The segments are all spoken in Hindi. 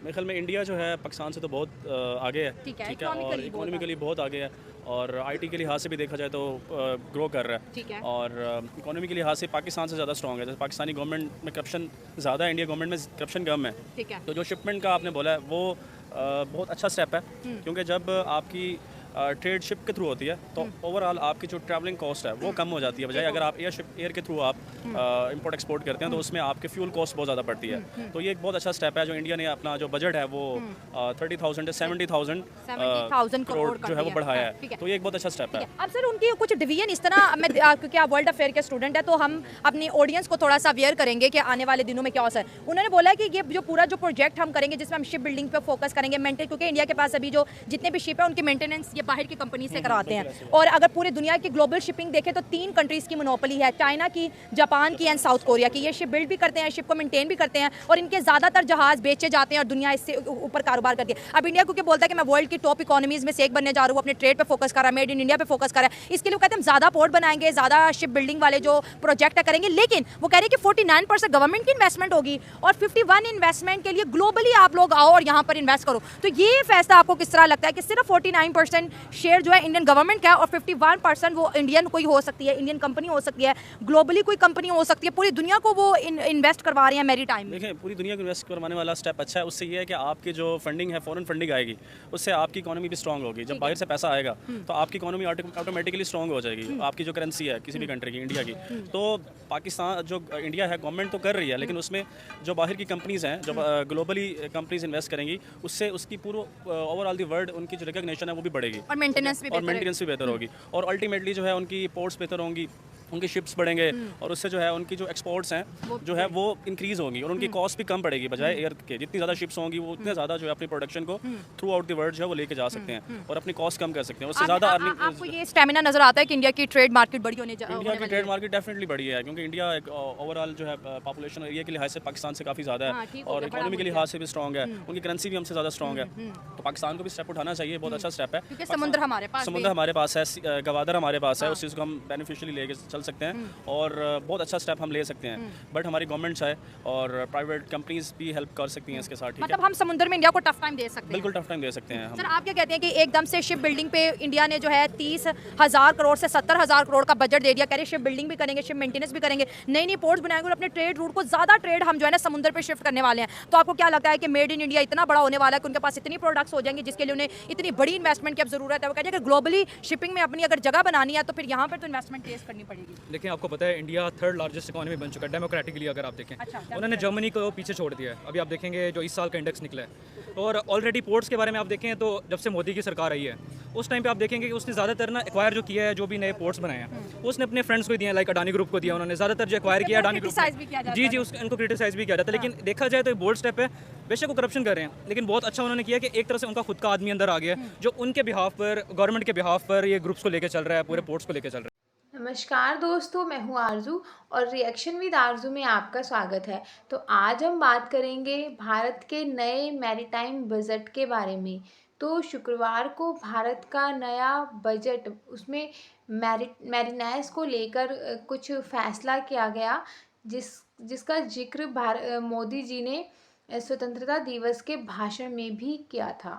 मेरे ख्याल में इंडिया जो है पाकिस्तान से तो बहुत आगे है। ठीक है, ठीक है, और इकोनॉमिकली बहुत इकोनॉमिकली बहुत आगे है, और आईटी के लिहाज से भी देखा जाए तो ग्रो कर रहा ठीक है, है। और इकोनॉमी के लिहाज से पाकिस्तान से ज़्यादा स्ट्रॉन्ग है। जैसे पाकिस्तानी गवर्नमेंट में करप्शन ज़्यादा है, इंडिया गवर्नमेंट में करप्शन कम है। ठीक है। तो जो शिपमेंट का आपने बोला है वो बहुत अच्छा स्टेप है, क्योंकि जब आपकी ट्रेड शिप के थ्रू होती है तो ओवरऑल आपकी जो ट्रैवलिंग कॉस्ट है वो कम हो जाती है, बजाय अगर आप एयर के थ्रू आप इंपोर्ट एक्सपोर्ट करते हैं तो उसमें आपके फ्यूल कॉस्ट बहुत ज़्यादा पड़ती है। तो ये एक बहुत अच्छा स्टेप है जो इंडिया ने अपना जो बजट है वो 30,000 से 70,000 70,000 करोड़ कर जो है वो दिया। बढ़ाया हाँ, ठीक है। है। तो ये एक बहुत अच्छा स्टेप है। अब सर उनकी कुछ डिवीजन इस तरह क्योंकि आप वर्ल्ड अफेयर के स्टूडेंट हैं तो हम अपनी ऑडियंस को थोड़ा सा अवेयर करेंगे कि आने वाले दिनों में क्या हो सकता है। उन्होंने बोला है कि ये जो पूरा जो प्रोजेक्ट हम करेंगे जिसमें हम शिप बिल्डिंग पे फोकस करेंगे, मेंटेन, क्योंकि इंडिया के पास अभी जो जितने भी शिप है उनकी मेंटेनेंस ये बाहर की कंपनी से कराते हैं। और अगर पूरी दुनिया की ग्लोबल शिपिंग देखें तो 3 कंट्रीज की मोनोपोली है, चाइना की, जापान की एंड साउथ कोरिया की। ये शिप बिल्ड भी करते हैं, शिप को मेंटेन भी करते हैं, और इनके ज़्यादातर जहाज बेचे जाते हैं और दुनिया इससे ऊपर कारोबार करती है। अब इंडिया क्योंकि बोलता है कि मैं वर्ल्ड की टॉप इकोनॉमीज में से एक बनने जा रहा हूँ, अपने ट्रेड पे फोकस कर रहा है, मेड इन इंडिया पे फोकस कर रहा है, इसके लिए वो कहते हैं हम ज़्यादा पोर्ट बनाएंगे, ज़्यादा शिप बिल्डिंग वाले जो प्रोजेक्ट है करेंगे। लेकिन वो कह रहे हैं कि 49% गवर्नमेंट की इन्वेस्टमेंट होगी और 51 इन्वेस्टमेंट के लिए ग्लोबली आप लोग आओ और यहाँ पर इन्वेस्ट करो। तो ये फैसला आपको किस तरह लगता है कि सिर्फ 49% शेयर जो है इंडियन गवर्नमेंट का है और 51% वो इंडियन कोई हो सकती है, इंडियन कंपनी हो सकती है, ग्लोबली कोई कंपनी हो सकती है, पूरी दुनिया को वो इन्वेस्ट करवा रहे हैं मैरी टाइम में? देखें, पूरी दुनिया को इन्वेस्ट करवाने वाला स्टेप अच्छा है। उससे ये है कि आपकी जो फंडिंग है, फॉरेन फंडिंग आएगी, उससे आपकी इकोनॉमी भी स्ट्रांग होगी। जब बाहर से पैसा आएगा तो आपकी इकोनॉमी ऑटोमेटिकली स्ट्रांग हो जाएगी। आपकी जो करेंसी है किसी भी कंट्री की, इंडिया की, तो पाकिस्तान जो इंडिया है गवर्नमेंट तो कर रही है, लेकिन उसमें जो बाहर की कंपनीज हैं, जो ग्लोबली कंपनीज इन्वेस्ट करेंगी, उससे उसकी पूरा ओवरऑल दी वर्ल्ड उनकी जो रिकग्निशन है वो भी बढ़ेगी, और मेंटेनेंस भी और मेंटेनेंस भी बेहतर होगी, और अल्टीमेटली जो है उनकी पोर्ट्स बेहतर होंगी, उनकी शिप्स बढ़ेंगे, और उससे जो है उनकी जो एक्सपोर्ट्स हैं जो है वो इंक्रीज़ होंगी, और उनकी कॉस्ट भी कम पड़ेगी बजाय एयर के। जितनी ज़्यादा शिप्स होंगी वो उतने ज़्यादा जो है अपनी प्रोडक्शन को थ्रू आउट द वर्ल्ड जो है वो लेके जा सकते हैं और अपनी कॉस्ट कम कर सकते हैं, उससे ज़्यादा अर्निंग। आपको ये स्टेमिना नजर आता है कि इंडिया की ट्रेड मार्केट बड़ी इंडिया की ट्रेड मार्केट डेफिनेटली बड़ी है, क्योंकि इंडिया एक ओवरऑल जो है पॉपुलेशन एरिया के लिहाज से पाकिस्तान से काफ़ी ज़्यादा हाँ, है, ठीक हो और गया, बड़ा इकोनॉमी के मुल्क लिहाज से भी स्ट्रॉन्ग है, उनकी करेंसी भी हमसे ज़्यादा स्ट्रॉन्ग है। तो पाकिस्तान को भी स्टेप उठाना चाहिए, बहुत अच्छा स्टेप है। क्योंकि समुद्र हमारे पास समुद्र हमारे पास है, गवादर हमारे पास है, उस चीज़ को हम बेनिफिशियली लेके चल सकते हैं, और बहुत अच्छा स्टेप हम ले सकते हैं। बट हमारी गवर्नमेंट चाहे और प्राइवेट कंपनीज भी हेल्प कर सकती हैं इसके साथ। ठीक मतलब है, हम समुद्र में इंडिया को टफ टाइम दे सकते हैं। बिल्कुल टफ टाइम दे सकते हैं सर हम। आप क्या कहते हैं कि एकदम से शिप बिल्डिंग पे इंडिया ने जो है 30,000 करोड़ से 70,000 करोड़ का बजट दे दिया, कह रहे शिप बिल्डिंग भी करेंगे, शिप मेंटेनेंस भी करेंगे, नई नई पोर्ट्स बनाएंगे और अपने ट्रेड रूट को ज़्यादा ट्रेड हम जो है ना समुद्र पे शिफ्ट करने वाले हैं। तो आपको क्या लगता है कि मेड इन इंडिया इतना बड़ा होने वाला है कि उनके पास इतनी प्रोडक्ट्स हो जाएंगे जिसके लिए उन्हें इतनी बड़ी इन्वेस्टमेंट की अब जरूरत है? वो कहते हैं कि ग्लोबली शिपिंग में अपनी अगर जगह बनानी है तो फिर यहाँ पर तो इन्वेस्टमेंट तेज करनी पड़ेगी। देखिए, आपको पता है इंडिया 3rd लार्जेस्ट इकोनॉमी बन चुका है डेमोक्रेटिकली। अगर आप देखें, अच्छा, उन्होंने जर्मनी को पीछे छोड़ दिया है। अभी आप देखेंगे जो इस साल का इंडेक्स निकला है, और ऑलरेडी पोर्ट्स के बारे में आप देखें तो जब से मोदी की सरकार आई है उस टाइम पे आप देखेंगे कि उसने ज़्यादातर ना एक्वायर जो किया है, जो भी नए पोर्ट्स बनाए हैं उसने अपने फ्रेंड्स को दिए, लाइक अडानी ग्रुप को दिया उन्होंने ज़्यादातर जो एक्वायर किया अडानी ग्रुप Criticize भी किया जाता जी है। जी उनको क्रिटिसाइज भी किया जाता है। लेकिन देखा जाए तो एक बोल्ड स्टेप है। बेशक वो करप्शन कर रहे हैं, लेकिन बहुत अच्छा उन्होंने किया कि एक तरह से उनका खुद का आदमी अंदर आ गया जो उनके बिहाफ पर, गवर्नमेंट के बिहाफ पर ये ग्रुप्स को लेकर चल रहा है, पूरे पोर्ट्स को लेकर चल रहा है। नमस्कार दोस्तों, मैं हूँ आरजू और रिएक्शन विद आरजू में आपका स्वागत है। तो आज हम बात करेंगे भारत के नए मैरीटाइम बजट के बारे में। तो शुक्रवार को भारत का नया बजट, उसमें मैरीनाइज को लेकर कुछ फैसला किया गया, जिसका जिक्र मोदी जी ने स्वतंत्रता दिवस के भाषण में भी किया था।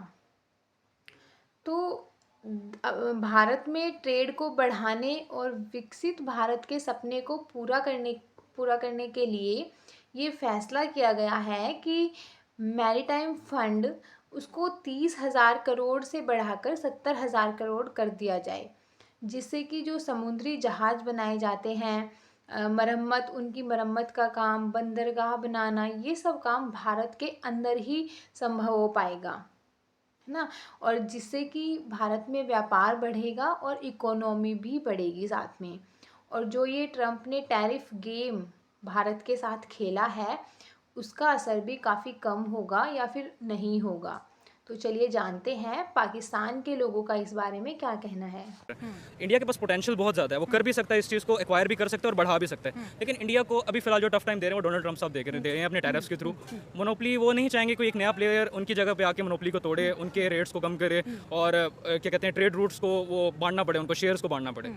तो भारत में ट्रेड को बढ़ाने और विकसित भारत के सपने को पूरा करने के लिए ये फैसला किया गया है कि मैरीटाइम फंड उसको 30,000 करोड़ से बढ़ाकर 70,000 करोड़ कर दिया जाए, जिससे कि जो समुद्री जहाज़ बनाए जाते हैं, उनकी मरम्मत का काम, बंदरगाह बनाना, ये सब काम भारत के अंदर ही संभव हो पाएगा, है ना। और जिससे कि भारत में व्यापार बढ़ेगा और इकोनॉमी भी बढ़ेगी साथ में। और जो ये ट्रम्प ने टैरिफ गेम भारत के साथ खेला है, उसका असर भी काफ़ी कम होगा या फिर नहीं होगा। तो चलिए जानते हैं पाकिस्तान के लोगों का इस बारे में क्या कहना है। इंडिया के पास पोटेंशियल बहुत ज़्यादा है, वो कर भी सकता है इस चीज़ को, एक्वायर भी कर सकता है और बढ़ा भी सकता है। लेकिन इंडिया को अभी फिलहाल जो टफ टाइम दे रहे हैं वो डोनाल्ड ट्रम्प साहब दे रहे हैं अपने टैरिफ्स के थ्रू। मोनोपली वो नहीं चाहेंगे कोई एक नया प्लेयर उनकी जगह पे आके मोनोपली को तोड़े, उनके रेट्स को कम करे और क्या कहते हैं ट्रेड रूट्स को वो बांटना पड़े, उनको शेयर्स को बांटना पड़े।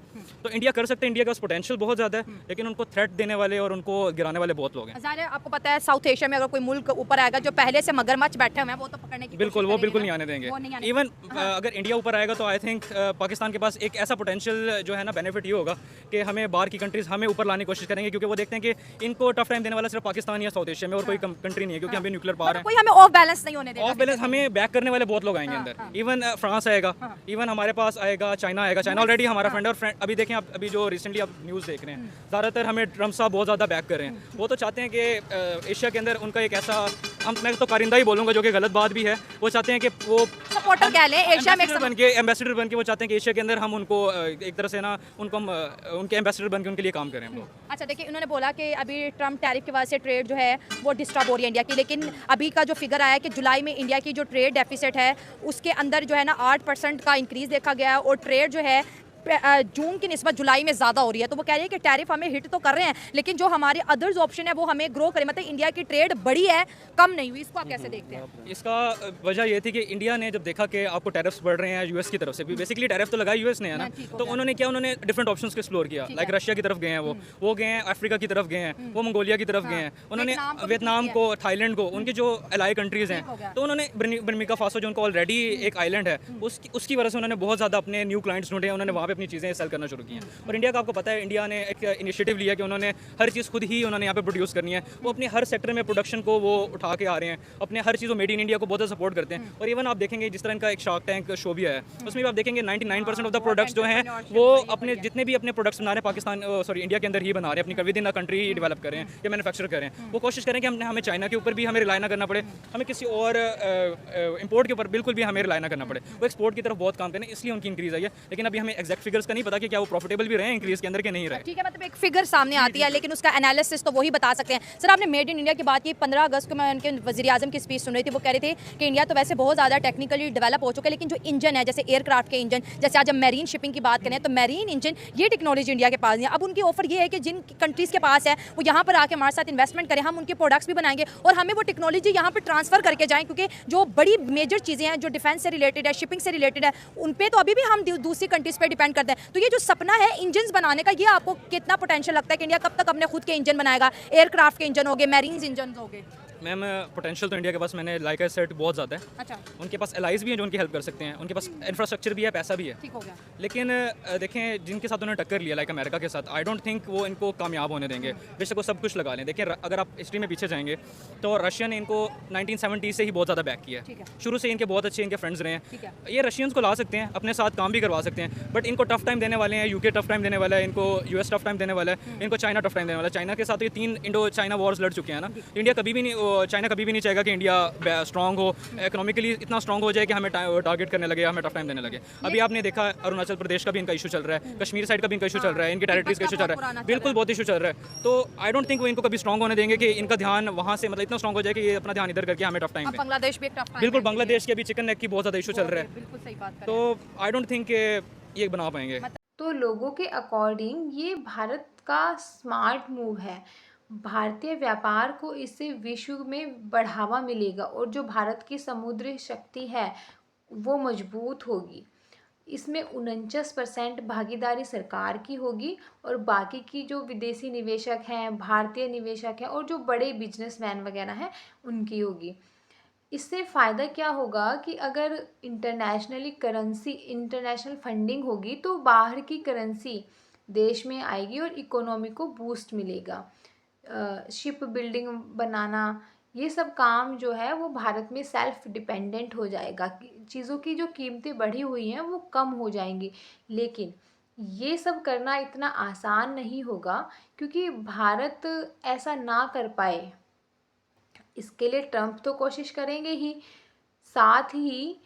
तो इंडिया कर सकते हैं, इंडिया का पोटेंशियल बहुत ज़्यादा है, लेकिन उनको थ्रेट देने वाले और उनको गिराने वाले बहुत लोग हैं। ज़ाहिर है आपको पता है साउथ एशिया में अगर कोई मुल्क ऊपर आएगा जो पहले से मगरमच्छ बैठे हुए हैं वो तो पकड़ने की बिल्कुल, वो बिल्कुल नहीं आने देंगे। वो नहीं आने इवन अगर इंडिया ऊपर आएगा तो आई थिंक पाकिस्तान के पास एक ऐसा पोटेंशियल जो है ना बेनिफिट ये होगा कि हमें बाहर की कंट्रीज हमें ऊपर लाने की कोशिश करेंगे, क्योंकि वो देखते हैं कि इनको टफ टाइम देने वाला सिर्फ पाकिस्तान या साउथ एशिया में और कोई कंट्री नहीं है, क्योंकि हमें न्यूक्लियर पावर है। कोई हमें ऑफ बैलेंस नहीं होने देगा। ऑफ बैलेंस हमें बैक करने वाले बहुत लोग आएंगे अंदर। इवन फ्रांस आएगा, इवन हमारे पास आएगा, चाइना आएगा। चाइना ऑलरेडी हमारा फ्रेंड और फ्रेंड। अभी देखें आप, अभी जो रिसेंटली आप न्यूज़ देख रहे हैं, ज़्यादातर हमें ट्रम्प साहब बहुत ज़्यादा बैक कर रहे हैं। वो तो चाहते हैं कि एशिया के अंदर उनका एक ऐसा, मैं तो कारिंदा ही बोलूँगा जो कि गलत बात भी है, वो चाहते हैं कि वो सपोर्टर कह लें एशिया में एम्बेसडर बन के वो चाहते हैं कि एशिया के अंदर हम उनको एक तरह से ना उनको हम उनके एम्बेसडर बन के उनके लिए काम करें हम लोग। अच्छा देखिए, उन्होंने बोला कि अभी ट्रम्प टैरिफ की वजह से ट्रेड जो है वो डिस्टर्ब हो रही है इंडिया की, लेकिन अभी का जो फिगर आया है कि जुलाई में इंडिया की जो ट्रेड डेफिसिट है उसके अंदर जो है ना 8% का इंक्रीज देखा गया है और ट्रेड जो है जून की निस्बत जुलाई में ज़्यादा हो रही है। तो वो कह रही है कि टैरिफ हमें हिट तो कर रहे हैं, लेकिन जो हमारे अदर्स ऑप्शन है वो हमें ग्रो करें, मतलब इंडिया की ट्रेड बढ़ी है, कम नहीं हुई। इसको आप कैसे देखते हैं? इसका वजह ये थी कि इंडिया ने जब देखा कि आपको टैरिफ्स बढ़ रहे हैं यूएस की तरफ से, बेसिकली टैरिफ तो लगा यूएस ने है ना, तो उन्होंने क्या, उन्होंने डिफरेंट ऑप्शंस को एक्सप्लोर किया। लाइक रशिया की तरफ गए हैं, वो गए हैं, अफ्रीका की तरफ गए हैं, वो मंगोलिया की तरफ गए हैं, उन्होंने वियतनाम को, थाईलैंड को, उनकी जो अलाई कंट्रीज़ हैं, तो उन्होंने बर्मिका फासो जो उनको ऑलरेडी एक आइलैंड है उसकी वजह से उन्होंने बहुत ज़्यादा अपने न्यू क्लाइंट्स ढूंढे, उन्होंने वहाँ पे अपनी चीज़ें सेल करना शुरू की हैं। और इंडिया का आपको पता है, इंडिया ने एक इनिशिएटिव लिया कि उन्होंने हर चीज़ खुद ही उन्होंने यहाँ पे प्रोड्यूस करनी है। वो अपने हर सेक्टर में प्रोडक्शन को वो उठा के आ रहे हैं, अपने हर चीज़ मेड इन इंडिया को बहुत ज़्यादा सपोर्ट करते हैं। और इवन आप देखेंगे जिस तरह इनका एक शार्क टैंक शो भी है, उसमें भी आप देखेंगे 99% ऑफ द प्रोडक्ट्स जो हैं वो अपने जितने भी अपने प्रोडक्ट्स बना रहे हैं पाकिस्तान इंडिया के अंदर ही बना रहे हैं, अपनी with in the country he develop कर रहे हैं या मैन्युफैक्चर कर रहे हैं। वो कोशिश करें कि हमें चाइना के ऊपर भी हमें रिलाई ना करना पड़े, हमें किसी और इंपोर्ट के ऊपर बिल्कुल भी हमें रिलाई ना करना पड़े। वो एक्सपोर्ट की तरफ बहुत काम करें, इसलिए उनकी इंक्रीज आई है। लेकिन अभी हमें एक्जैक्ट फिगर्स का नहीं पता कि क्या वो प्रॉफिटेबल भी रहे हैं इंक्रीज के अंदर के नहीं रहे। ठीक है, मतलब एक फिगर सामने आती है, लेकिन उसका एनालिसिस तो वही बता सकते हैं। सर, आपने मेड इन इंडिया की बात की। 15 अगस्त को मैं उनके वज़ीर आज़म की स्पीच सुन रही थी, वो कह रहे थे कि इंडिया तो वैसे बहुत ज़्यादा टेक्निकली डेवलप हो चुका है, लेकिन जो इंजन है, जैसे एयरक्राफ्ट के इंजन, जैसे आज हम मैरीन शिपिंग की बात करें तो मैरीन इंजन, ये टेक्नोलॉजी इंडिया के पास नहीं है। अब उनकी ऑफर ये है कि जिन कंट्रीज़ के पास है वो यहाँ पर आके हमारे साथ इन्वेस्टमेंट करें, हम उनके प्रोडक्ट्स भी बनाएंगे और हमें वो टेक्नोलॉजी यहाँ पर ट्रांसफ़र करके जाएँ, क्योंकि जो बड़ी मेजर चीज़ें हैं जो डिफेंस से रिलेटेड है, शिपिंग से रिलेटेड है, उन पर तो अभी भी हम दूसरी कंट्रीज़ पर डिपेंड करते हैं। तो ये जो सपना है इंजन बनाने का, ये आपको कितना पोटेंशियल लगता है कि इंडिया कब तक अपने खुद के इंजन बनाएगा? एयरक्राफ्ट के इंजन हो गए, मैरीन इंजन हो गए। मैम पोटेंशियल तो इंडिया के पास, मैंने लाइक आई सेड, बहुत ज़्यादा है। अच्छा, उनके पास एलाइज भी हैं जो उनकी हेल्प कर सकते हैं, उनके पास इंफ्रास्ट्रक्चर भी है, पैसा भी है। ठीक हो गया। लेकिन देखें जिनके साथ उन्होंने टक्कर लिया, लाइक अमेरिका के साथ, आई डोंट थिंक वो इनको कामयाब होने देंगे, बेशक वो सब कुछ लगा लें। देखिए अगर आप हिस्ट्री में पीछे जाएंगे तो रशिया ने इनको 1970 से ही बहुत ज़्यादा बैक किया है। शुरू से इनके बहुत अच्छे इनके फ्रेंड्स रहे हैं। ये रशियंस को ला सकते हैं, अपने साथ काम भी करवा सकते हैं, बट इनको टफ टाइम देने वाले हैं। यूके टफ टाइम देने वाला है इनको, यूएस टफ टाइम देने वाला है इनको, चाइना टफ टाइम देने वाला है। चाइना के साथ ये 3 इंडो चाइना वॉर्स लड़ चुके हैं ना। इंडिया कभी भी नहीं, चाइना कभी भी नहीं चाहेगा कि इंडिया स्ट्रॉन्ग हो, इकोनॉमिकली इतना स्ट्रॉन्ग हो जाए कि हमें टारगेट करने लगे, हमें टफ टाइम देने लगे। अभी आपने देखा अरुणाचल प्रदेश का भी इनका इशू चल रहा है, कश्मीर साइड का भी इनका इशू चल रहा है, इनके टेरिटरीज का इशू चल रहा है, बिल्कुल बहुत इशू चल रहा है। तो आई डोंट थिंक वो इनको कभी स्ट्रॉन्ग होने देंगे कि इनका ध्यान वहाँ से, मतलब इतना स्ट्रॉन्ग हो जाए कि ये अपना ध्यान इधर करके हमें टफ टाइम दें। बांग्लादेश भी एक टफ टाइम, बिल्कुल बांग्लादेश के अभी चिकन नेक की बहुत ज़्यादा इशू चल रहा है, बिल्कुल सही बात। तो आई डोंट थिंक ये बना पाएंगे। तो लोगों के अकॉर्डिंग ये भारत का स्मार्ट मूव है। भारतीय व्यापार को इससे विश्व में बढ़ावा मिलेगा और जो भारत की समुद्री शक्ति है वो मजबूत होगी। इसमें 49% भागीदारी सरकार की होगी और बाकी की जो विदेशी निवेशक हैं, भारतीय निवेशक हैं और जो बड़े बिजनेसमैन वगैरह हैं उनकी होगी। इससे फ़ायदा क्या होगा कि अगर इंटरनेशनल फंडिंग होगी तो बाहर की करेंसी देश में आएगी और इकोनॉमी को बूस्ट मिलेगा। शिप बिल्डिंग बनाना, ये सब काम जो है वो भारत में सेल्फ डिपेंडेंट हो जाएगा। चीज़ों की जो कीमतें बढ़ी हुई हैं वो कम हो जाएंगी, लेकिन ये सब करना इतना आसान नहीं होगा क्योंकि भारत ऐसा ना कर पाए इसके लिए ट्रम्प तो कोशिश करेंगे ही, साथ ही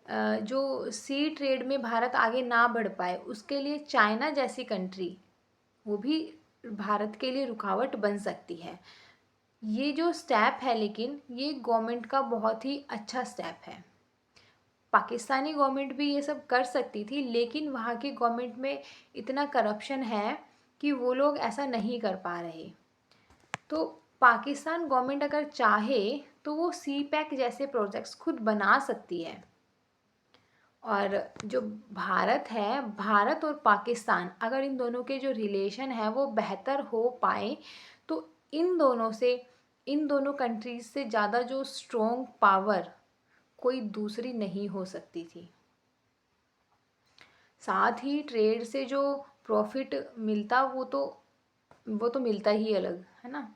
जो सी ट्रेड में भारत आगे ना बढ़ पाए उसके लिए चाइना जैसी कंट्री वो भी भारत के लिए रुकावट बन सकती है। ये जो स्टेप है, लेकिन ये गवर्नमेंट का बहुत ही अच्छा स्टेप है। पाकिस्तानी गवर्नमेंट भी ये सब कर सकती थी, लेकिन वहाँ की गवर्नमेंट में इतना करप्शन है कि वो लोग ऐसा नहीं कर पा रहे। तो पाकिस्तान गवर्नमेंट अगर चाहे तो वो सी पैक जैसे प्रोजेक्ट्स खुद बना सकती है। और जो भारत है, भारत और पाकिस्तान, अगर इन दोनों के जो रिलेशन है वो बेहतर हो पाए तो इन दोनों कंट्रीज से ज़्यादा जो स्ट्रॉन्ग पावर कोई दूसरी नहीं हो सकती थी। साथ ही ट्रेड से जो प्रॉफिट मिलता वो तो मिलता ही अलग है ना।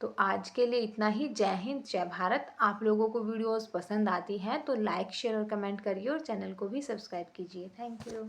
तो आज के लिए इतना ही। जय हिंद, जय भारत। आप लोगों को वीडियोस पसंद आती हैं तो लाइक शेयर और कमेंट करिए और चैनल को भी सब्सक्राइब कीजिए। Thank you.